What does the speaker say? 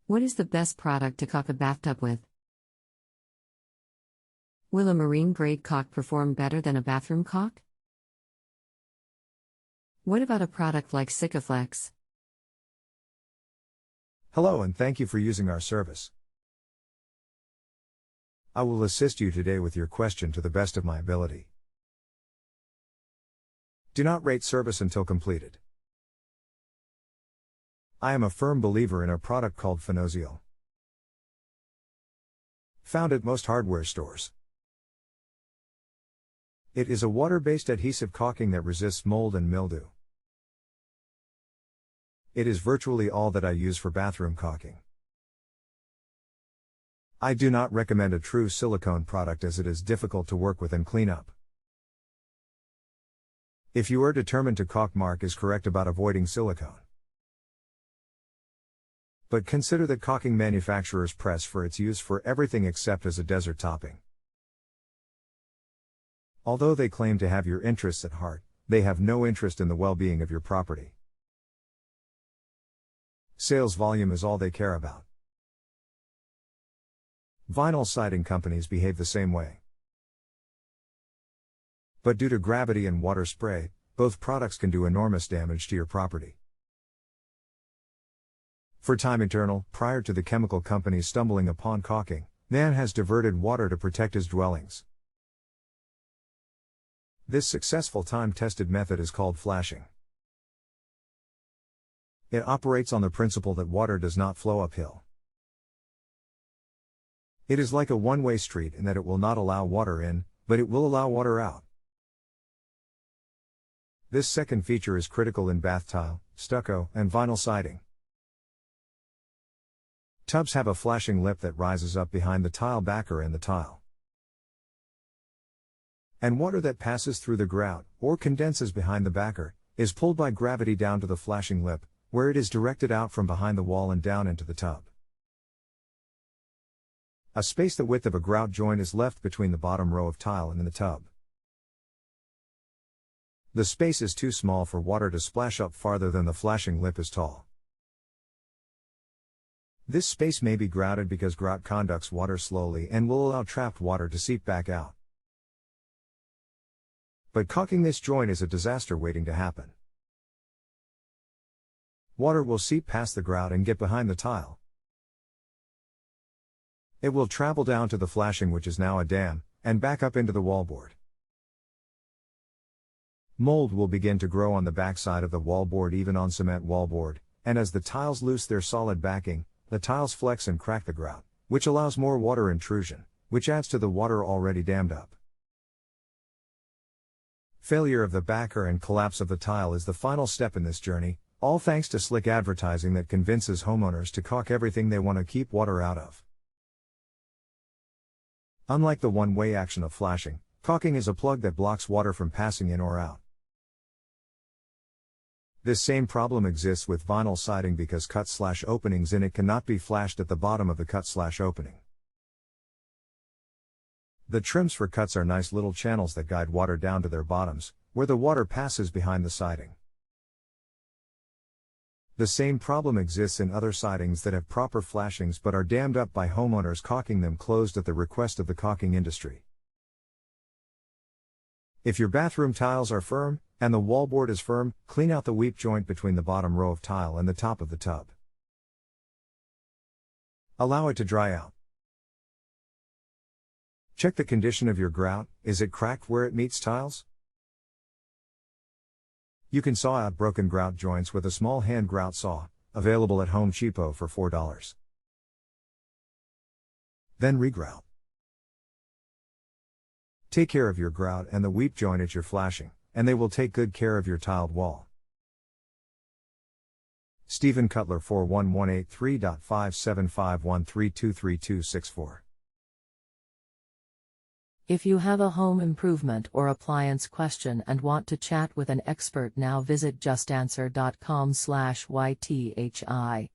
What is the best product to caulk a bathtub with? Will a marine-grade caulk perform better than a bathroom caulk? What about a product like Sikaflex? Hello and thank you for using our service. I will assist you today with your question to the best of my ability. Do not rate service until completed. I am a firm believer in a product called phoenoseal. Found at most hardware stores. It is a water-based adhesive caulking that resists mold and mildew. It is virtually all that I use for bathroom caulking. I do not recommend a true silicone product as it is difficult to work with and clean up. If you are determined to caulk, Marc is correct about avoiding silicone. But consider that caulking manufacturers press for its use for everything except as a desert topping. Although they claim to have your interests at heart, they have no interest in the well-being of your property. Sales volume is all they care about. Vinyl siding companies behave the same way. But due to gravity and water spray, both products can do enormous damage to your property. For time eternal, prior to the chemical companies stumbling upon caulking, man has diverted water to protect his dwellings. This successful time-tested method is called flashing. It operates on the principle that water does not flow uphill. It is like a one-way street in that it will not allow water in, but it will allow water out. This second feature is critical in bath tile, stucco, and vinyl siding. Tubs have a flashing lip that rises up behind the tile backer and the tile. And water that passes through the grout, or condenses behind the backer, is pulled by gravity down to the flashing lip, where it is directed out from behind the wall and down into the tub. A space the width of a grout joint is left between the bottom row of tile and the tub. The space is too small for water to splash up farther than the flashing lip is tall. This space may be grouted because grout conducts water slowly and will allow trapped water to seep back out. But caulking this joint is a disaster waiting to happen. Water will seep past the grout and get behind the tile. It will travel down to the flashing, which is now a dam, and back up into the wallboard. Mold will begin to grow on the backside of the wallboard, even on cement wallboard, and as the tiles lose their solid backing, the tiles flex and crack the grout, which allows more water intrusion, which adds to the water already dammed up. Failure of the backer and collapse of the tile is the final step in this journey, all thanks to slick advertising that convinces homeowners to caulk everything they want to keep water out of. Unlike the one-way action of flashing, caulking is a plug that blocks water from passing in or out. This same problem exists with vinyl siding because cut/openings in it cannot be flashed at the bottom of the cut/opening. The trims for cuts are nice little channels that guide water down to their bottoms, where the water passes behind the siding. The same problem exists in other sidings that have proper flashings but are dammed up by homeowners caulking them closed at the request of the caulking industry. If your bathroom tiles are firm, and the wallboard is firm, clean out the weep joint between the bottom row of tile and the top of the tub. Allow it to dry out. Check the condition of your grout. Is it cracked where it meets tiles? You can saw out broken grout joints with a small hand grout saw, available at Home Cheapo for $4. Then regrout. Take care of your grout and the weep joint at your flashing, and they will take good care of your tiled wall. Stephen Cutler 41183.5751323264. If you have a home improvement or appliance question and want to chat with an expert, now visit JustAnswer.com/YTHI.